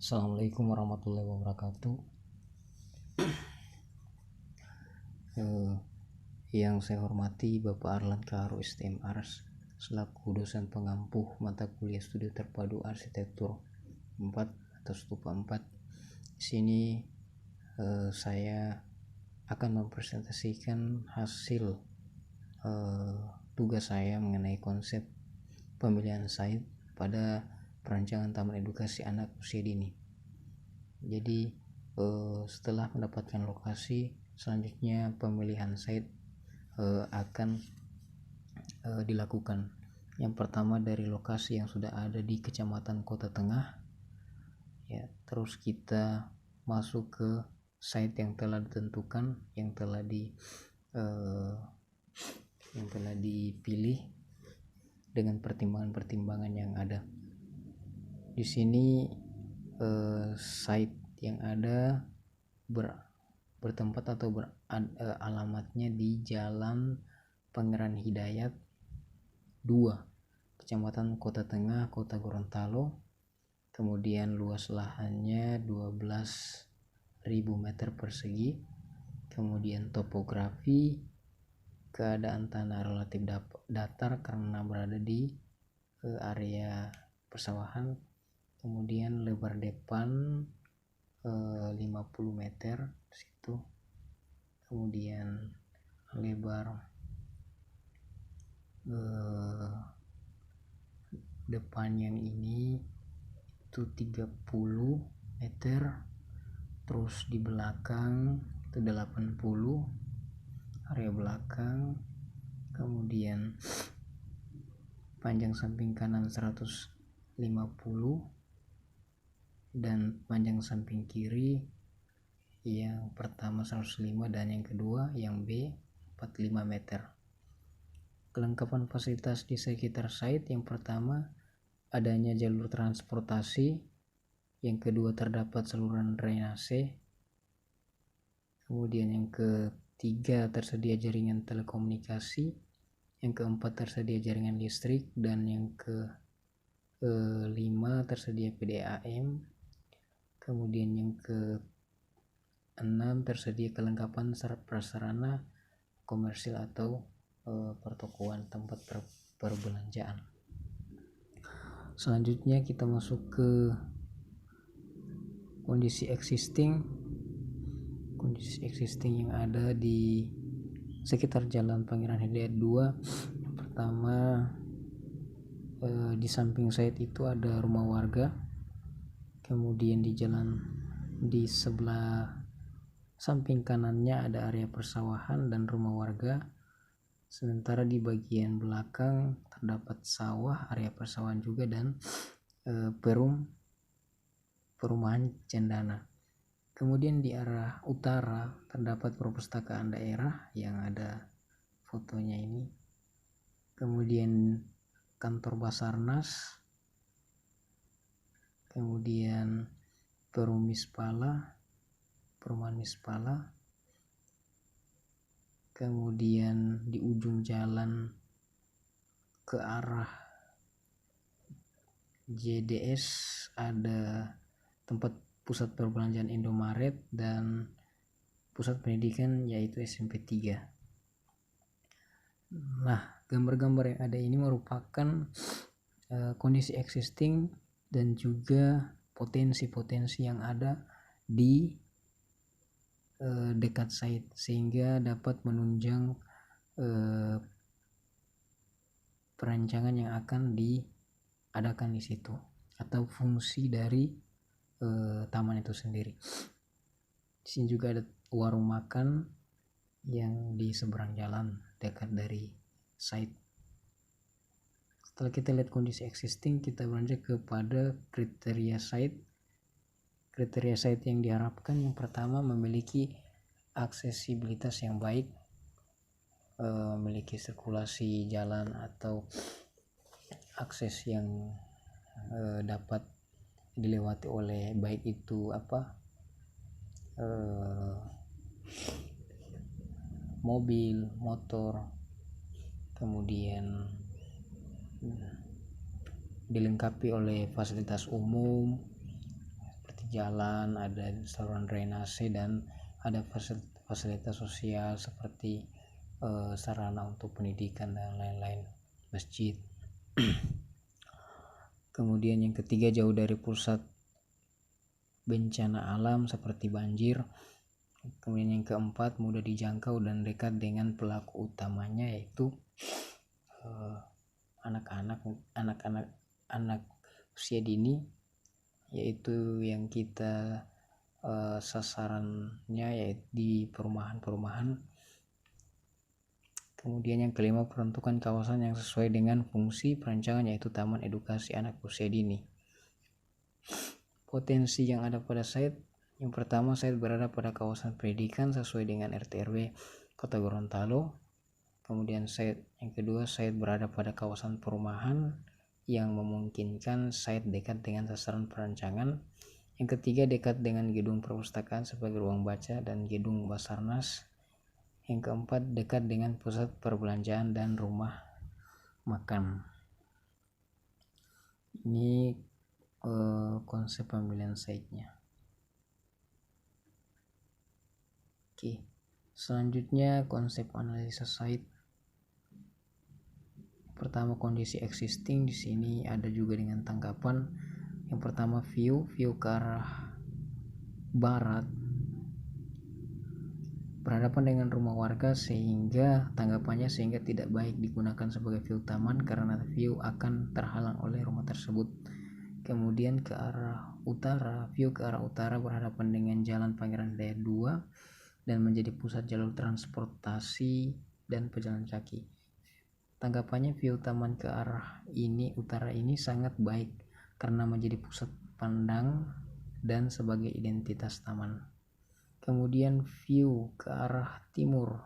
Assalamualaikum warahmatullahi wabarakatuh. Yang saya hormati Bapak Arlan Kahru STM Ars selaku dosen pengampuh mata kuliah studi terpadu arsitektur 4 atau Stupa 4. Di sini saya akan mempresentasikan hasil tugas saya mengenai konsep pemilihan site pada perancangan taman edukasi anak usia dini. Jadi setelah mendapatkan lokasi, selanjutnya pemilihan site akan dilakukan. Yang pertama dari lokasi yang sudah ada di Kecamatan Kota Tengah, ya, terus kita masuk ke site yang telah ditentukan, yang telah dipilih dengan pertimbangan-pertimbangan yang ada. Di sini site yang ada bertempat atau alamatnya di Jalan Pangeran Hidayat 2, Kecamatan Kota Tengah, Kota Gorontalo. Kemudian luas lahannya 12.000 meter persegi. Kemudian topografi, keadaan tanah relatif datar karena berada di area persawahan. Kemudian lebar depan 50 meter situ. Kemudian lebar depan yang ini itu 30 meter, terus di belakang itu 80 area belakang. Kemudian panjang samping kanan 150 dan panjang samping kiri yang pertama 105 dan yang kedua yang B 45 meter. Kelengkapan fasilitas di sekitar site, yang pertama adanya jalur transportasi, yang kedua terdapat saluran drainase, kemudian yang ketiga tersedia jaringan telekomunikasi, yang keempat tersedia jaringan listrik, dan yang kelima tersedia PDAM. Kemudian yang keenam tersedia kelengkapan prasarana komersil atau pertokoan, tempat perbelanjaan. Selanjutnya kita masuk ke kondisi existing yang ada di sekitar Jalan Pangeran Hidayat 2. Yang pertama di samping site itu ada rumah warga. Kemudian di sebelah samping kanannya ada area persawahan dan rumah warga. Sementara di bagian belakang terdapat sawah, area persawahan juga, dan perumahan cendana. Kemudian di arah utara terdapat perpustakaan daerah yang ada fotonya ini. Kemudian kantor Basarnas. Kemudian perumahan Mispala. Kemudian di ujung jalan ke arah JDS ada tempat pusat perbelanjaan Indomaret dan pusat pendidikan yaitu SMP 3. Nah, gambar-gambar yang ada ini merupakan kondisi existing dan juga potensi-potensi yang ada di dekat site, sehingga dapat menunjang perancangan yang akan diadakan di situ atau fungsi dari taman itu sendiri. Di sini juga ada warung makan yang di seberang jalan dekat dari site. Setelah kita lihat kondisi existing, kita beranjak kepada kriteria site. Kriteria site yang diharapkan, yang pertama memiliki aksesibilitas yang baik, memiliki sirkulasi jalan atau akses yang dapat dilewati oleh baik itu mobil, motor, kemudian dilengkapi oleh fasilitas umum seperti jalan, ada saluran drainase, dan ada fasilitas sosial seperti sarana untuk pendidikan dan lain-lain, masjid. Kemudian yang ketiga, jauh dari pusat bencana alam seperti banjir. Kemudian yang keempat, mudah dijangkau dan dekat dengan pelaku utamanya, yaitu anak usia dini, yaitu yang kita sasarannya yaitu di perumahan. Kemudian yang kelima, peruntukan kawasan yang sesuai dengan fungsi perancangan, yaitu taman edukasi anak usia dini. Potensi yang ada pada site, yang pertama, site berada pada kawasan pendidikan sesuai dengan RT/RW Kota Gorontalo. Kemudian yang kedua, site berada pada kawasan perumahan yang memungkinkan site dekat dengan sasaran perancangan. Yang ketiga, dekat dengan gedung perpustakaan sebagai ruang baca dan gedung Basarnas. Yang keempat, dekat dengan pusat perbelanjaan dan rumah makan. Ini konsep pemilihan site-nya. Oke, selanjutnya konsep analisa site. Pertama, kondisi existing. Di sini ada juga dengan tanggapan. Yang pertama, view ke arah barat berhadapan dengan rumah warga, sehingga tanggapannya tidak baik digunakan sebagai view taman karena view akan terhalang oleh rumah tersebut. Kemudian ke arah utara, view ke arah utara berhadapan dengan Jalan Pangeran Hidayat 2 dan menjadi pusat jalur transportasi dan pejalan kaki. Tanggapannya, view taman ke arah utara ini sangat baik karena menjadi pusat pandang dan sebagai identitas taman. Kemudian view ke arah timur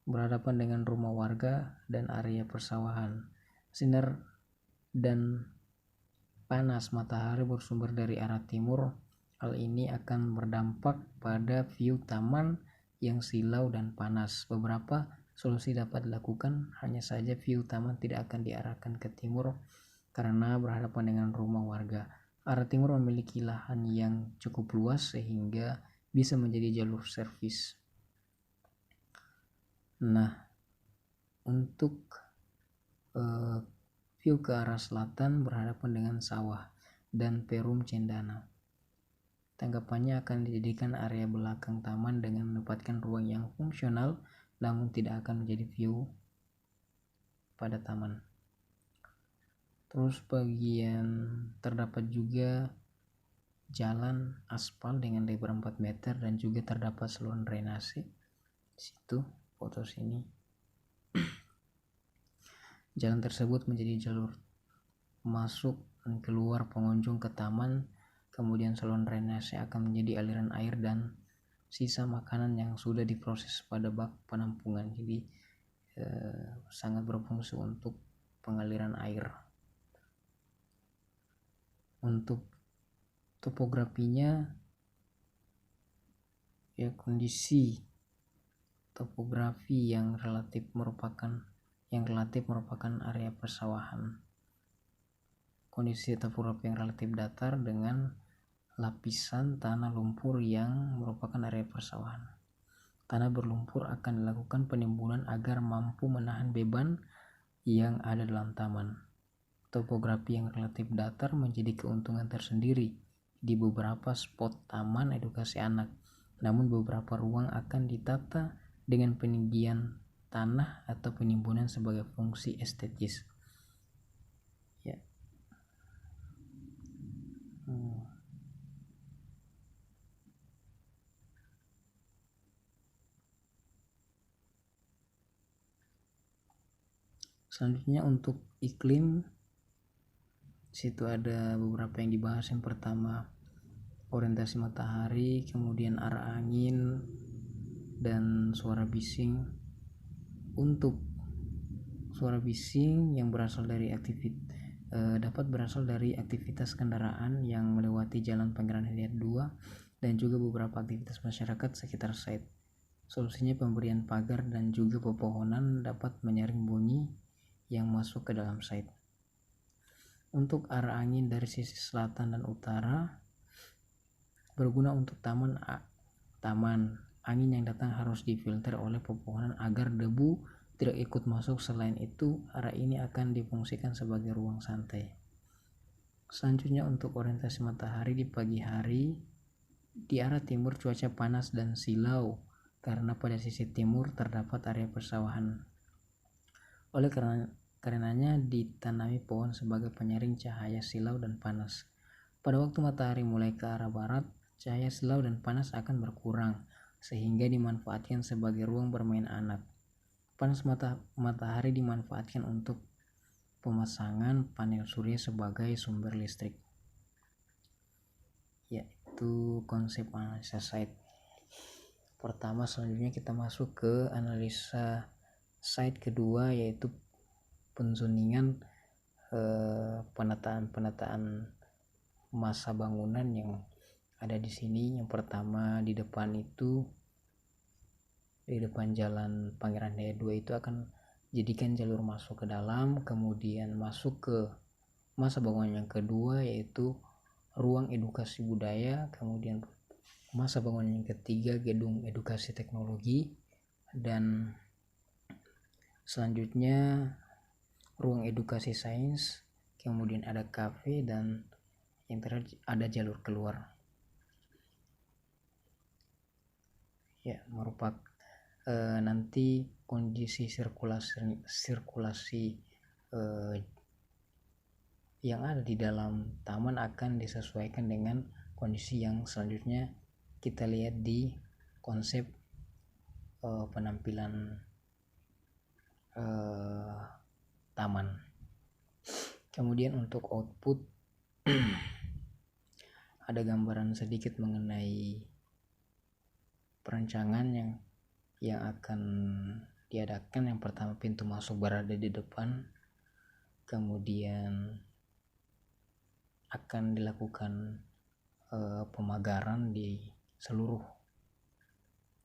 berhadapan dengan rumah warga dan area persawahan. Sinar dan panas matahari bersumber dari arah timur. Hal ini akan berdampak pada view taman yang silau dan panas. Beberapa solusi dapat dilakukan, hanya saja view taman tidak akan diarahkan ke timur karena berhadapan dengan rumah warga. Arah timur memiliki lahan yang cukup luas sehingga bisa menjadi jalur servis. Nah, untuk view ke arah selatan berhadapan dengan sawah dan Perum Cendana. Tanggapannya akan dijadikan area belakang taman dengan menempatkan ruang yang fungsional, namun tidak akan menjadi view pada taman. Terus terdapat juga jalan aspal dengan lebar 4 meter dan juga terdapat saluran drainase. Situ foto sini. Jalan tersebut menjadi jalur masuk dan keluar pengunjung ke taman. Kemudian saluran drainase akan menjadi aliran air dan sisa makanan yang sudah diproses pada bak penampungan. Jadi sangat berfungsi untuk pengaliran air. Untuk topografinya, ya, kondisi topografi yang relatif merupakan area persawahan. Kondisi topografi yang relatif datar dengan lapisan tanah lumpur yang merupakan area persawahan. Tanah berlumpur akan dilakukan penimbunan agar mampu menahan beban yang ada dalam taman. Topografi yang relatif datar menjadi keuntungan tersendiri di beberapa spot taman edukasi anak. Namun beberapa ruang akan ditata dengan peninggian tanah atau penimbunan sebagai fungsi estetis. Ya. Selanjutnya untuk iklim, situ ada beberapa yang dibahas. Yang pertama, orientasi matahari, kemudian arah angin dan suara bising. Untuk suara bising yang dapat berasal dari aktivitas kendaraan yang melewati Jalan Pangeran Hidayat 2 dan juga beberapa aktivitas masyarakat sekitar site. Solusinya pemberian pagar dan juga pepohonan dapat menyaring bunyi yang masuk ke dalam site. Untuk arah angin dari sisi selatan dan utara, berguna untuk taman. Angin yang datang harus difilter oleh pepohonan agar debu tidak ikut masuk. Selain itu, area ini akan difungsikan sebagai ruang santai. Selanjutnya untuk orientasi matahari di pagi hari, di arah timur cuaca panas dan silau karena pada sisi timur terdapat area persawahan. Oleh karenanya ditanami pohon sebagai penyaring cahaya silau dan panas. Pada waktu matahari mulai ke arah barat, cahaya silau dan panas akan berkurang, sehingga dimanfaatkan sebagai ruang bermain anak. Panas matahari dimanfaatkan untuk pemasangan panel surya sebagai sumber listrik. Yaitu konsep analisa site. Pertama, selanjutnya kita masuk ke analisa site kedua, yaitu penzoningan, penataan masa bangunan yang ada di sini. Yang pertama, di depan jalan Pangeran Daya 2 itu akan jadikan jalur masuk ke dalam. Kemudian masuk ke masa bangunan yang kedua, yaitu ruang edukasi budaya. Kemudian masa bangunan yang ketiga, gedung edukasi teknologi. Dan selanjutnya ruang edukasi sains. Kemudian ada kafe, dan yang terakhir ada jalur keluar. Ya, merupakan nanti kondisi sirkulasi yang ada di dalam taman akan disesuaikan dengan kondisi yang selanjutnya kita lihat di konsep penampilan taman. Kemudian untuk output ada gambaran sedikit mengenai perancangan yang akan diadakan. Yang pertama, pintu masuk berada di depan, kemudian akan dilakukan pemagaran di seluruh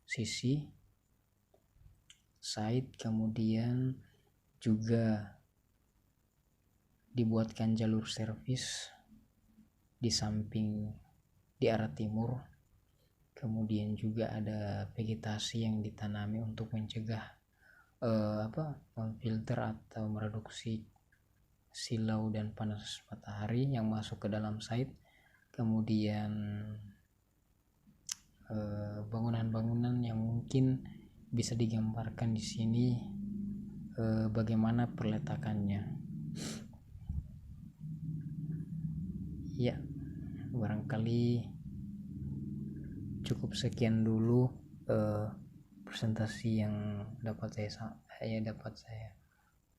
sisi site. Kemudian juga dibuatkan jalur servis di samping di arah timur. Kemudian juga ada vegetasi yang ditanami untuk mencegah memfilter atau mereduksi silau dan panas matahari yang masuk ke dalam site. Kemudian bangunan-bangunan yang mungkin bisa digambarkan di sini, bagaimana perletakannya. Ya, barangkali cukup sekian dulu presentasi yang dapat saya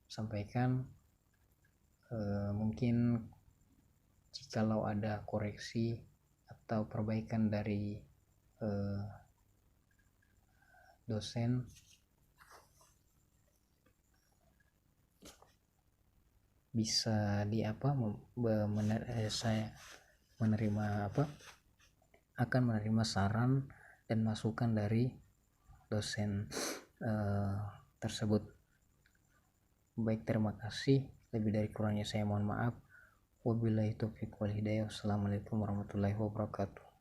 sampaikan. Mungkin jikalau ada koreksi atau perbaikan dari dosen, bisa saya akan menerima saran dan masukan dari dosen tersebut. Baik, terima kasih. Lebih dari kurangnya saya mohon maaf. Wabillahi taufiq wal hidayah. Wassalamualaikum warahmatullahi wabarakatuh.